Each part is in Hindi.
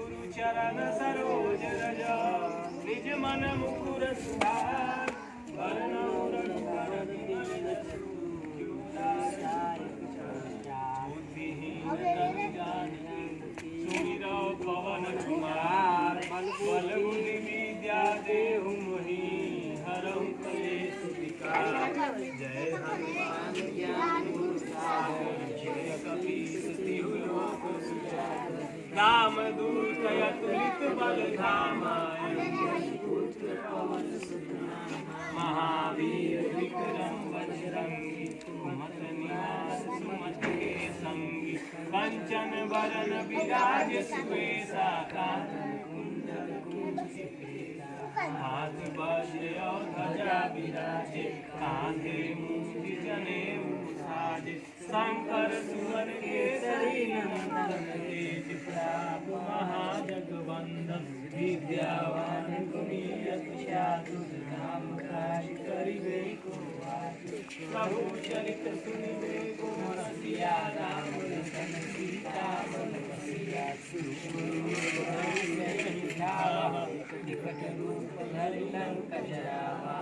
गुरु चरण सरोज रज निज मन मुकुर सुधार वरनौ रघुवर विमल जसु बुद्धिहीन तनु जानिके सुमिरौ पवन कुमार बल बुद्धि विद्या देहु मोहि हरहु कलेश विकार जय हनुमान ज्ञान गुण सागर जय कपीस तिहु लोक उजागर राम दूत अतुलित बल धामा पुत्र पवन सुत नामा महावीर विक्रम बजरंगी कुमति निवास सुमति के संगी कंचन वरन विराज सुवेशा कानन कुंडल कुंचित हाथ वज्र और ध्वजा विराजे कांधे मूंज जनेऊ साजे शंकर सुवन केसरी नंदन तेज प्रताप महाजगवंदन विद्यावान गुणी अति चातुर राम काज करिबे को प्रभु चरित्र सुनिबे को रसिया राम लखन सीता मन बसिया निकट रूप धरि लंक जरावा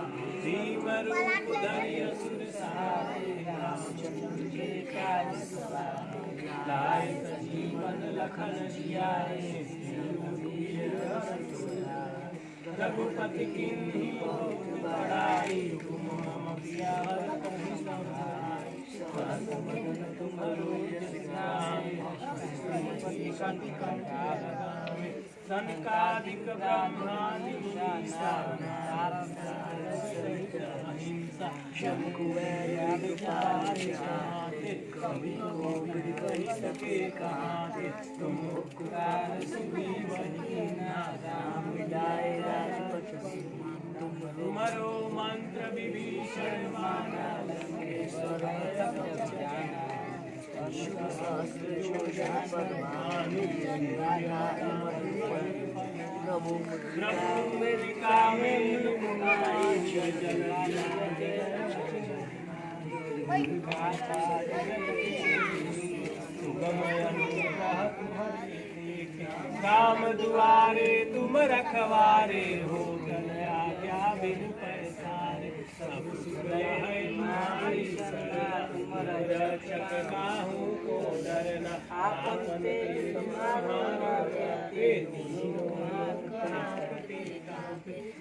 भीम रूप धरि असुर सहारे रामचंद्र के काज सवारे लाए सजीवन लखन जियाए रघुपति कीन्ही बहुत बड़ाई तुम मम प्यार कहि सहाय मदन तुम्हारो जस नाम कंठ लगावे सनकादिक ब्रह्मादि मुनीसा अहिंसा शंकुवैराग्यपारिजाते कवि कोविद कहि सके कहाते तुम उपकार सुग्रीवहि नाम मिलाए राजपथ तुम्हारो मंत्र विभीषण माना लंकेश्वर शुभ सहस्र योजन प्रभु मुद्रिका में राम दुआरे तुम रखवारे हो गया क्या बिनु पैसारे सब सुख है नारी सदा तुम रक्षक काहू को डरना आपन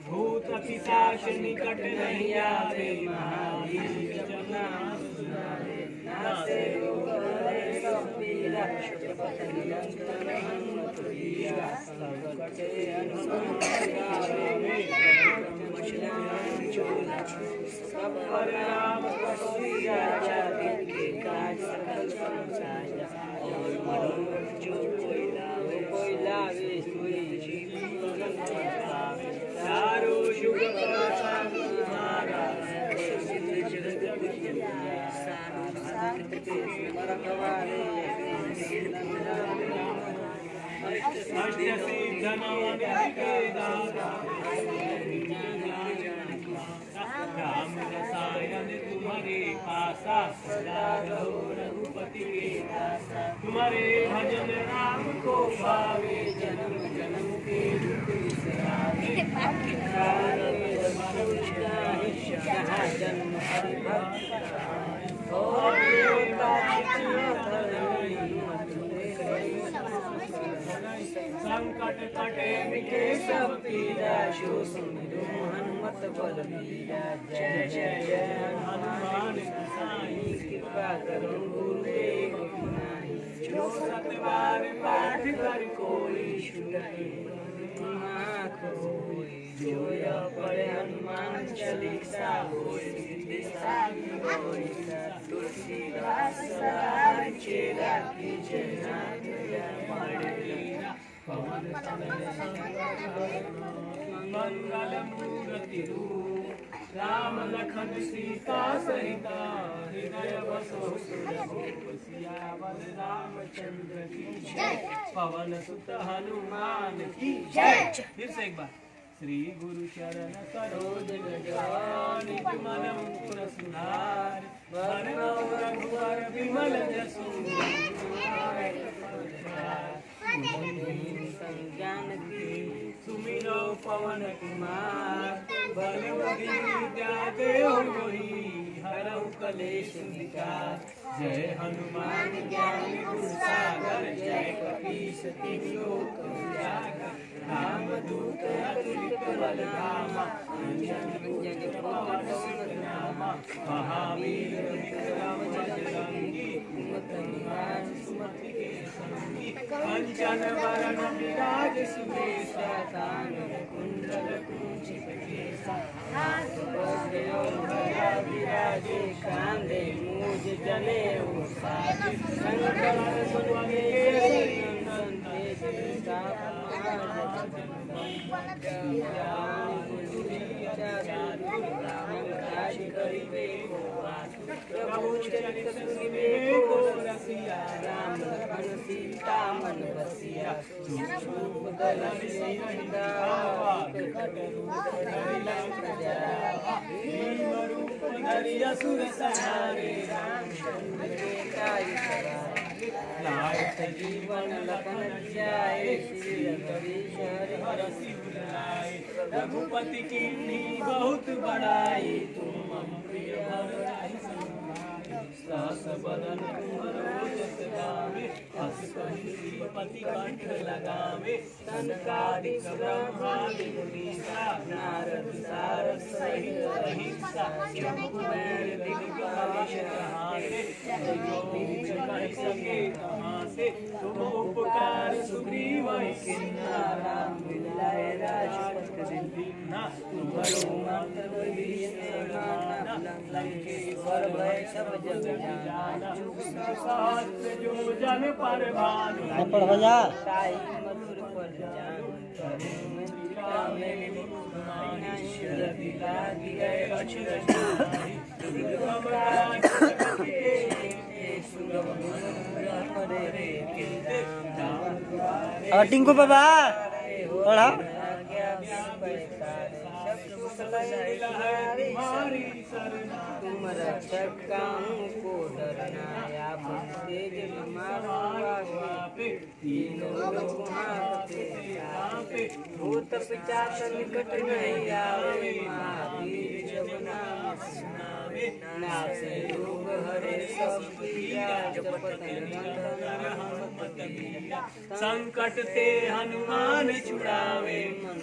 भूत पिशाच निकट नहीं आवे महावीर जना नासे रोग सब पीरा शुभपथ निरंतर हनुमत वीरा संकटे सब पर राम कसिया चाहे के काज सकल संसार और मनोरथ जो कोई लावे सोई जीवन चारों शुभ प्रसाद तुम्हारा सिद्ध जगत विद्या सारो साध के रखवारे अष्ट सिद्ध नव के दाता राम रसायन तुम्हारे पासा सदा रहो रघुपति के दासा तुम्हारे भजन राम को पावे जन्म जन्म के दुख बिसरावे जन्म हरि भक्त और संकट कटे मिटे सब पीड़ा शो सुमिरो हनुमत बल बीरा जय जय जय हनुमान गोसाई कृपा करो गुरुदेव की नाई जो सत बार पाठ कर कोई छूटे जो यह पढ़े हनुमान चालीसा होय दिशा तुलसीदास सदा चेरा की जय नाथ पवन मंगल मूर्ति रूप राम लखन सीता सहिता हृदय बसो सियावर रामचंद्र की जय पवन सुत हनुमान की जय। फिर से एक बार श्री गुरु चरण सरोज रज निज मन मुकुर सुधार वरनौ रघुवर विमल जसु संज्ञान की सुमिरो पवन कुमार बल बुद्धि विद्या देव मोहि हरऊ कलेश विकार जय हनुमान ज्ञान गुण सागर जय कपीस तिहुँ लोक उजागर रामदूत अतुलित बल धामा अंजन पुत्र नामा महावीर विक्रम बजरंगी कुमति निवास सुमति के संगी कंचन वरण विराज सुबेसा कानन कुंडल कुंचित केसा हाथ वज्र ध्वजा विराजे कांधे मूज जनेऊ साजे संकट सुन केसरी नंदन तेज प्रभु चरित सुनिबे को रसिया राम लखन सीता मन बसिया रूप धरि सिंहावा विकट रूप धरि लंक जरावा भीम रूप धरि असुर संहारे रामचंद्र के काज सवारे लायक जीवन लखन जियाए श्री रघुवीर हरि सिर लाए रघुपति कीन्ही बहुत बड़ाई तुम मम प्रिय भरत सहस बदन तुम्हरो जस गावे हस कहि श्रीपति कंठ लगावे सनकादिक ब्रह्मादि मुनीसा नारद सारद सहित अहिंसा चहुर दिग्गज कहाते कहि सके कहाँ से तुम उपकार सुग्रीव किन्ना राम मिलाए राजपथ दीन्ना तुम्हरो मंत्र विभीषण लंकेश्वर भय सब जग जाना सहस्र जो जन पर भानु हो जा ताई मधुर पर जान में यदि लागी गए अक्षर दुर्गम राज सुगम हरे और टिंकू बाबा पढ़ा तुम रक्षक काहू को डरना आप तेज हमारे तीनों लोग हांकते भूत पिशाच निकट नहीं आवे महावीर जब नाम सुनावे नासे रोग हरे सब पीरा जपत निरंतर हनुमत बीरा संकट ते हनुमान छुड़ावे मन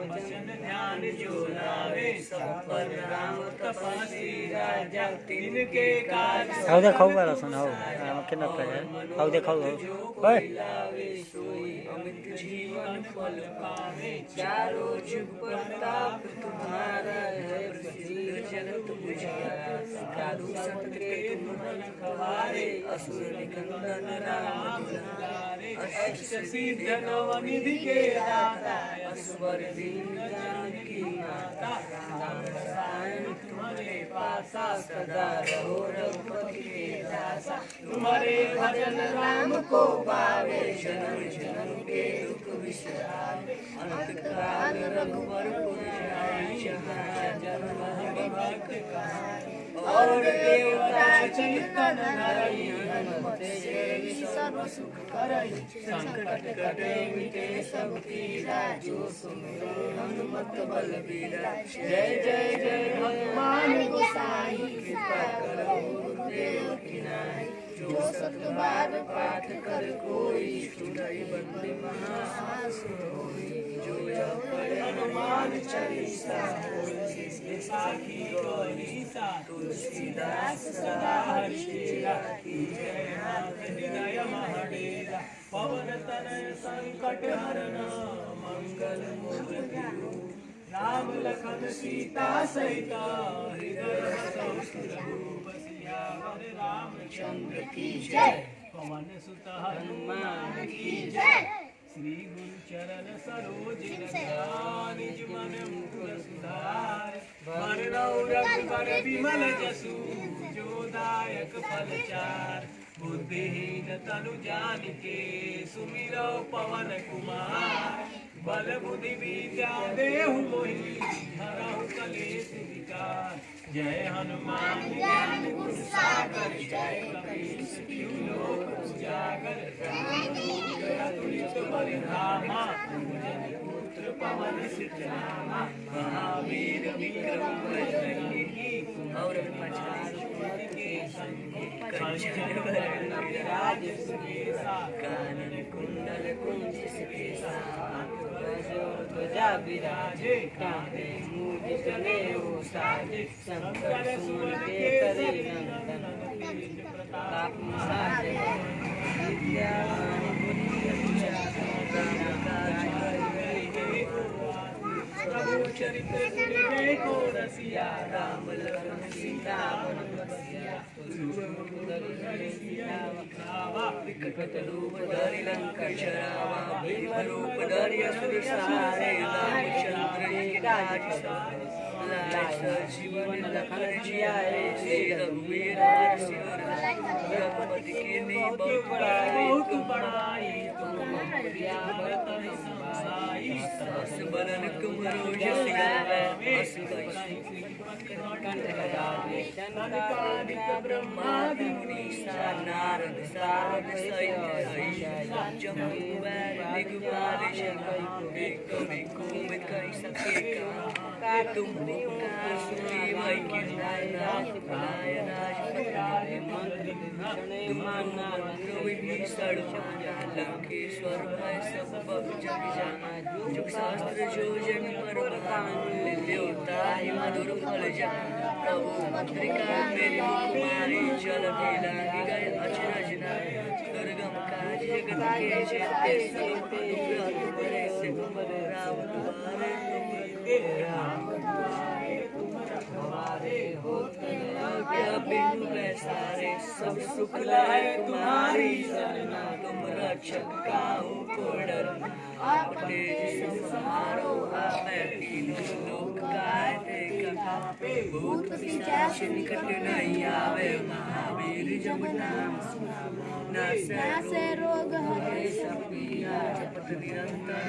वचन ध्यान जो लावे सब पर राम तपस्वी राजा तिनके काज हाउ देखौ वाला सुन हाउ केना करे हाउ देखौ ओए लावे सोई अमित जीवन फल पावे चारों जुग प्रताप तुम्हारा है प्रसिद्ध जगत बुझारा साधु संत के तुम खवारे असुर निकंदन राम दुलारे अष्ट सिद्ध नव निधि के दाता असवर दीन जानकी माता राम रसायन तुम्हारे पासा सदा रहो रघुपति के दासा तुम्हारे भजन राम को पावे जन्म जन्म के दुख विसरावे अंत काल रघुवर पुर जाई जहाँ जन्म हरि भक्त कहाई और देवता चिंतन धरई हनुमत से सर्व सुख करई संकट कटे मिटे सब पीरा जो सुमिरो हनुमत बल बीरा जय जय जय हनुमान गोसाई कृपा करो गुरुदेव की नाई जो सत बार पाठ कर कोई छुड़ई बंदी महासुर होई जो यह पढ़े हनुमान चालीसा साखी गौरीसा तुलसीदास सदा हरिचेरा की जय नाथ हृदय महडेरा पवन तनय संकट हरना मंगल मूर्ति राम लखन सीता सहित हृदय बसौ सुरभूप सियावर रामचंद्र की जय पवन सुत हनुमान की जय श्री गुरु चरण सरोज निज मन मुकुर सुधार वरणौ रघुबर विमल जसु जो दायक फल चार बुद्धिहीन तनु जानिके सुमिरौ पवन कुमार बल बुद्धि विद्या देहु मोहि हरहु कलेश विकार। जय हनुमान ज्ञान गुण सागर जय कपीस तिहु लोक उजागर। रामदूत बलिधामा अंजनी पुत्र पवन सुत नामा। महावीर विक्रम बजरंगी और के संगी। कंचन बरन विराज सुबेसा कानन कुंडल कुंचित केसा। ध्वजा विराजे कांधे मूज जनेऊ साजे। शंकर सुमन केसरी नंदन प्रताप महाजन। विद्यावान बुद्धि प्रभु चरित्र देखो रसिया। राम लखन सीता मन बसिया। विकट रूप धरि लंका जरावा। भीम रूप धरि असुर संहारे। रामचंद्र जी काज लाय जीवन लखन जियाए। श्री रघुवीर हर्षिवर रघुपति कीन्ही बहुत बड़ाई। सहस बदन तुमरो जस गावे। हस कंठ लगावे चंद्रकांत ब्रह्मादि मुनीसा। नारद सारद सहित जम कुबेर दिगपाल एक विकुम कहि सके का। तुम उपकार सुनी भई कि नाय राज मंत्र विभीषण लंकेश्वर भय सब भग जग जाना। जुग शास्त्र जोजन पर देवता मधुर फल जान। प्रभु मुद्रिका मेरी मुखमारी जल भी लागी गए अचरज नाय। दुर्गम काज जगत के जेते सब तुम्हारे से राम तुम्हारे हमारे होते क्या बिनु पैसारे। सब सुख लाए तुम्हारी शरणा। तुम रक्षक काहू को डरना। आप तेज संहारो आपै तीनों लोक काय देखा। भूत पिशाच निकट नहीं आवे। महावीर जब नाम नासै रोग हरे सब पीरा। जपत निरंतर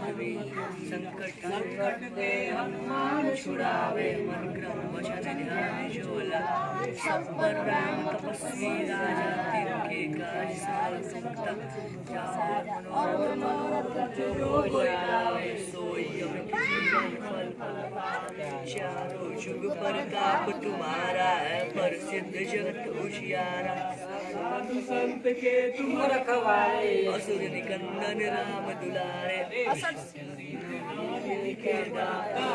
हरि संकट के हनुमान छुड़ावे। मन क्रम वचन ध्यान जो लावे। सब पर राम तपस्वी राजा। तिनके काज साल सकता। मनोरथ जो लावे सोई फल चारों जुग पर ताप तुम्हारा है। प्रसिद्ध जगत उजियारा। संत के तुम रखवारे। असुर निकंदन राम दुलारे। के दाता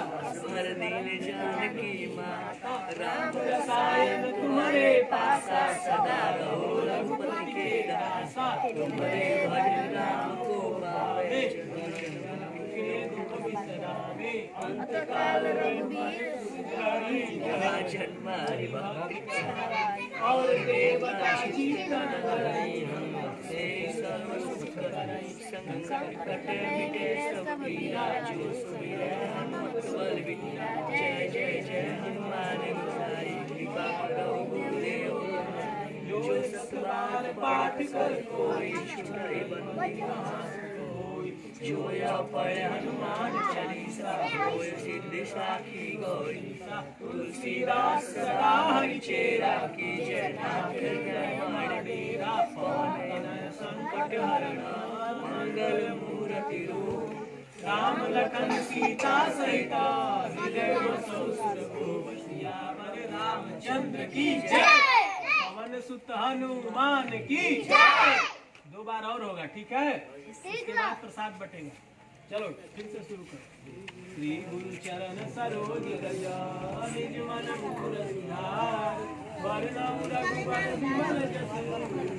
हर दीन जानकी माता। राम रसायन तुम्हारे पासा। सदा रहो रघुपति के दासा। तुम्हारे भजन राम को पावे। अंत काल रघुबीर जन्मारि और देवता चित्तन धरई। से सर्व सुख संकट मिटे सब पीरा। जो सुमिरै हनुमत बल बीरा। जय जय जय हनुमान गोसाई। कृपा करो गुरुदेव जो सत बार पाठ कर कोई। छुटई बंदी जो या पढ़े हनुमान चालीसा। होय सिद्धि साखी गौरी। तुलसीदास सदा हरिचेरा। की जय नाथ जय डेरा। पवन संकट हरणा मंगल मूर्ति रूप। राम लखन सीता सहिता। हृदय बसो सुरभूप। सियावर रामचंद्र की जय। पवन सुत हनुमान की जय। दो बार और होगा, ठीक है? इसके बाद प्रसाद बटेगा। चलो फिर से शुरू करो। श्री गुरु चरण सरोज रज निज मन मुकुर सुधार। वरनम रघुबर विमल जसु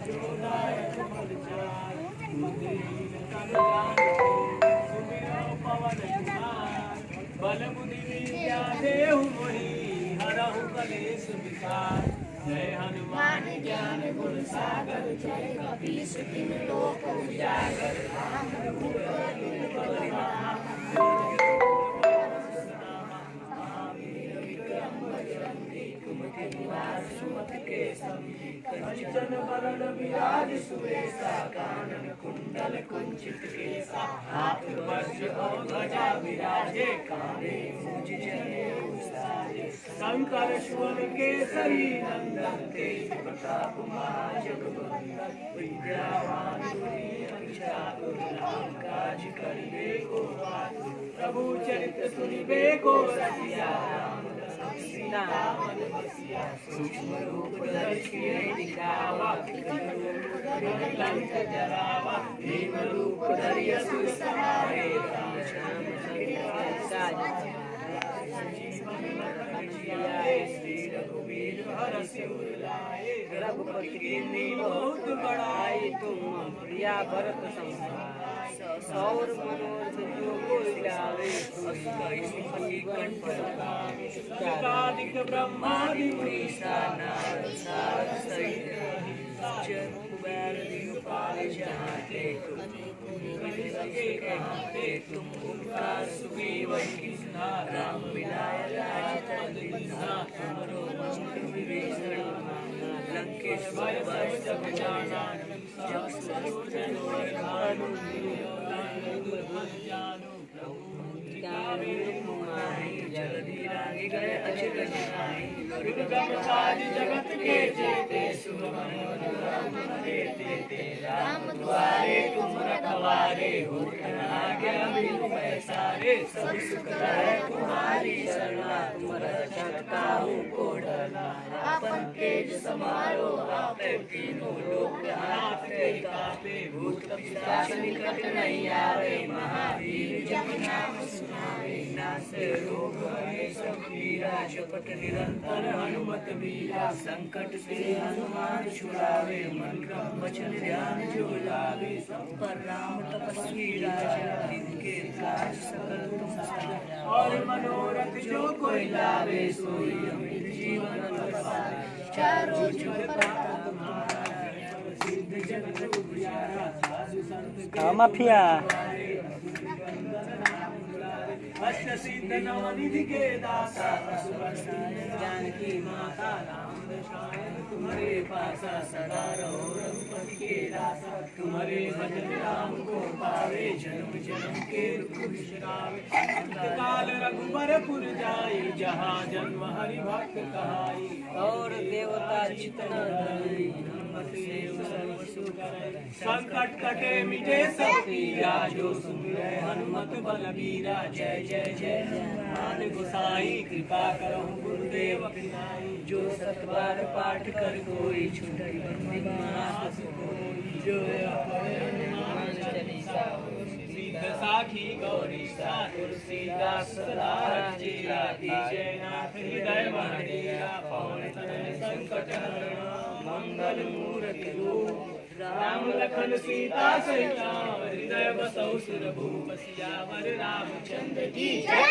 जो दायक फल चार। बुद्धिहीन तनु जानिके सुमिरौ पवन कुमार। बल बुद्धि विद्या देहु मोहि हरहु कलेश विकार। जय हनुमान ज्ञान गुण सागर जय कपीस तिहु लोक उजागर। महावीर विक्रम बजरंगी कुमति निवास सुमति के संगी। कंचन बरन विराज सुबेसा। कानन कुंडल कुंचित केसा। हाथ वज्र और ध्वजा विराजे कांधे मूंज जनेऊ साजे शंकर सुवन केसरी नंदन तेज प्रताप महाजगवंदन विद्यावान गुणी अति चातुर राम काज करिबे को आतुर प्रभु चरित्र सुनिबे को रसिया राम सीता मन बसिया सूक्ष्म रूप धरि सिय दिखावा लंक जरावा भीम रूप धरि असुर संहारे राम श्री रघुवीर हर सिर लाए रघुपति कीन्ही बहुत बड़ाई तुम प्रिया भरत संभाय सौर मनोरथ जो कोई लावे कंठ लगावे ब्रह्मादि मुनीसा नारद सारद सहित कुबेर दिगपाल जहाते तुम ओंकार सुग्रीव कृष्णा राम मिलाय राजपद दीन्हा तुमरो मंत्र विभीषण लंकेश्वर वै सब जाना जग सुलोचन भानु जानो जल्दी रागे गए अचरज नाहि दुर्गम काज जगत के जेते सुख देते राम द्वारे तुम रखवारे होत न आज्ञा बिनु पैसारे सब सुख है तुम्हारी शरणा तुम रक्षक को डरना आपन तेज समारो आपे तीनों लोक हाथे कापे भूत पिशाच निकट नहीं आवे महावीर जप नाम सुनावे नासे रोग हरे सब पीरा जपत निरंतर हनुमत बीरा संकट से हनुमान छुड़ावे मन क्रम वचन ध्यान जो लावे सब पर राम तपस्वी राजा तिनके काज सकल तुम साजा और मनोरथ जो कोई लावे सोई अमित जीवन पावे चारों जुग प्रताप तुम्हारा सिद्ध जगत उजियारा साधु संत के माफिया अष्ट सिद्ध नवनिधि के दाता जानकी माता राम दशाय तुम्हारे पासा सदा रहो रघुपति के दासा तुम्हारे भजन राम को पावे जन्म जन्म के दुख बिसरावे काल रघुबरपुर जाई जहाँ जन्म हरि भक्त कहाई और देवता चितना धरि संकट कटे मिटे सब पीरा जो सुमिरै हनुमत बलबीरा जय जय जय हनुमान गोसाई कृपा करो गुरुदेव पिनाई जो सतबार पाठ कर कोई छुटई बंदी मास कोई जो हनुमान चालीसा सिद्ध साखी गौरी सा तुलसीदास सदा रचिला जयनाथ हृदय महदेरा पवन तनय संकट हरण मंगल मूर्ति रूप राम लखन सीता सहित हृदय बसौ सुर भूप सियावर रामचंद्र की जय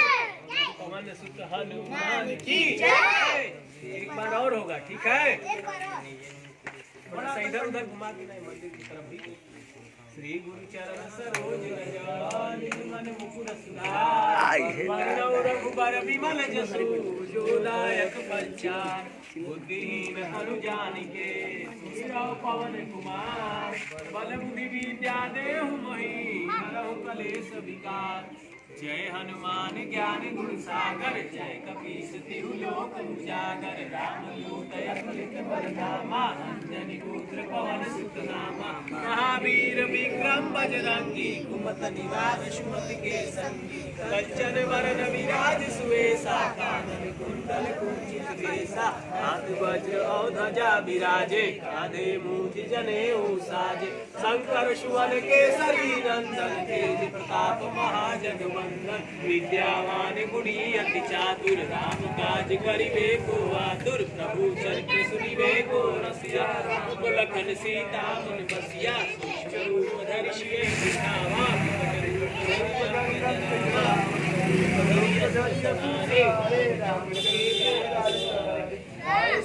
पवन सुत हनुमान की जय। एक बार और होगा ठीक है थोड़ा सा इधर उधर घुमा के नहीं मंदिर की तरफ भी श्री गुरु चरण सरोज रज मन मुकुर सुधार रघुबर विमल जसु जो दायक पंचार बुद्धिहीन हनु जानिके सुमिरौ पवन कुमार बल बुद्धि विद्या देहु मोहि हरहु कलेश विकार जय हनुमान ज्ञान गुण सागर जय कपीस तिहु लोक उजागर राम दूत अतुलित बलधामा अंजनी पुत्र पवन सुत नामा महावीर विक्रम बजरंगी कुमत निवास सुमति के संगी कंचन वरन विराज सुवेशा कानन कुंडल कुंचित केसा हाथ वज्र और ध्वजा विराजे कांधे मूंज जनेऊ साजे शंकर सुवन केसरी नंदन तेज प्रताप महाजगवंदन विद्यावान गुणी अति चातुर राम काज करिबे को आतुर प्रभु चरित्र सुनिबे को रसिया राम लखन सीता मन बसिया सूक्ष्म रूप धरि सिय दिखावा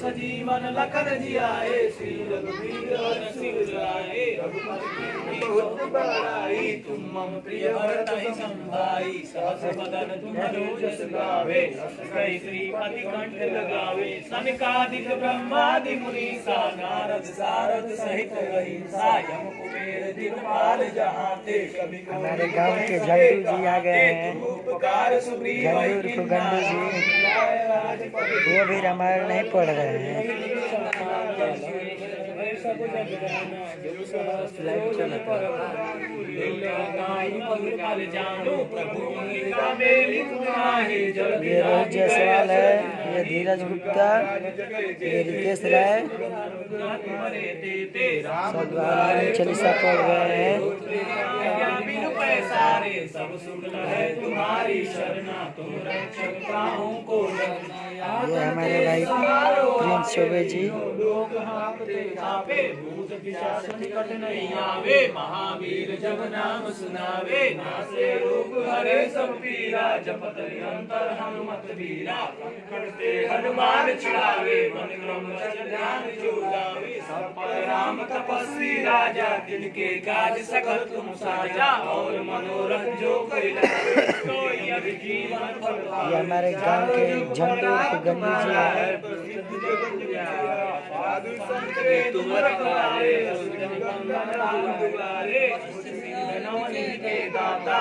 सजीवन लखन जियाए श्री रघुवीर सिर आए बहुत बड़ाई तुम मम प्रिय भरत संभाई सहस बदन तुम्हारो जस गावे कई श्रीपति कंठ लगावे सनकादिक ब्रह्मादि मुनीसा नारद सारद सहित अहिंसा यम कुबेर मेरे दिलपाल जहाँ थे कभी हमारे गांव के झंडू जी आ गए हैं। उपकार सुग्रीव झंडू को गंडू जी वो भी रामायण नहीं पढ़ रहे हैं। ये रोहित जायसवाल है, ये धीरज गुप्ता, ये रितेश राय, सब हनुमान चालीसा पढ़ रहे हैं। ये हमारे भाई प्रिंस चौबे जी। महावीर जब नाम सुनावे नासे रोग हरे सब पीरा जपत निरंतर हनुमत वीरा करते हनुमान छुड़ावे मन क्रम ध्यान जो लावे सब पर राम तपस्वी राजा जिनके काज सकल तुम साजा और मनोरथ जो कोई लावे कोई अब जीवन फल पावे। ये हमारे गांव के झंडू को गंडू जी है। तुम रखवारे दाता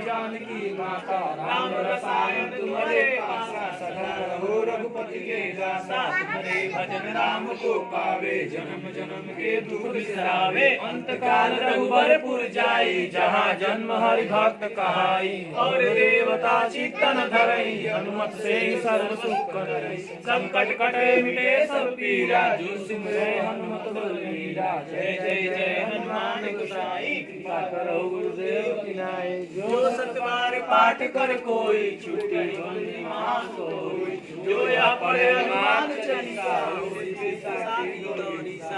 जानकी माता राम रसायन तुम्हारे पासा सदा रहो रघुपति के दासा तुम्हारे भजन राम को पावे जन्म जन्म के दुख बिसरावे अंत काल रघुबरपुर जाई जहाँ जन्म हरि भक्त कहाई और देवता चित्तन धरई हनुमत से सर्व सुख करई संकट कटे मिटे सब पीरा जो सिमरे हनुमत बलवीरा जय जय जय हनुमान गोसाई कृपा करो गुरुदेव की नाई जो सतबार पाठ कर कोई छुट्टी बंदी महा सोई जो या पढ़े हनुमान चालीसा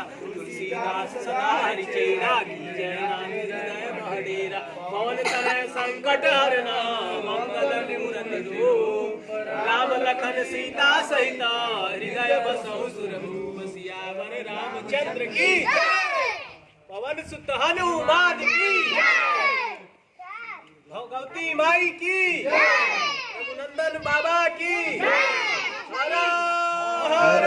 तुलसीदास सदा हरि चेरा की जय नाम हृदय महाडेरा पवन तरह संकट हरना मंगल मूर्ति रूप राम लखन सीता सहित हृदय बसहु सुरभूप सियावर रामचंद्र की पवन सुत हनुमान की भगवती माई की रघुनंदन बाबा की हर हर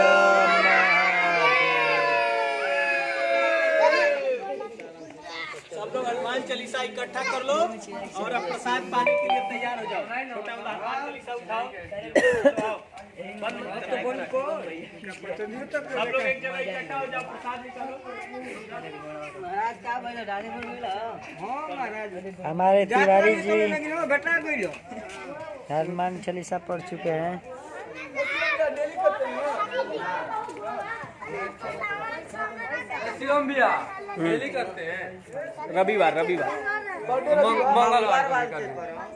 सब लोग हनुमान चालीसा इकट्ठा कर लो और अब प्रसाद पाने के लिए तैयार हो जाओ। छोटा वाला हनुमान चालीसा उठाओ सब लोग एक जगह इकट्ठा हो जाओ, प्रसाद निकालो। हमारे तिवारी जी हनुमान चालीसा पढ़ चुके हैं। डेली करते हैं रविवार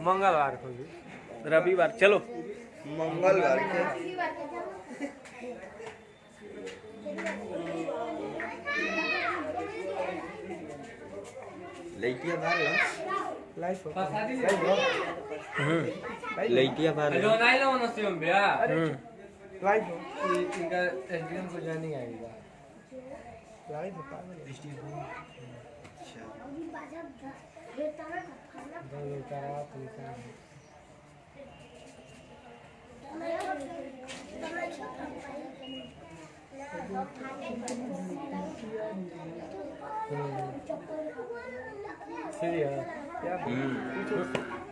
मंगलवार को रविवार चलो मंगलवार के लइटिया बार लइटिया बार जो नहीं लो ना सिम भैया इनका एसडीएम को जानी आएगा अच्छा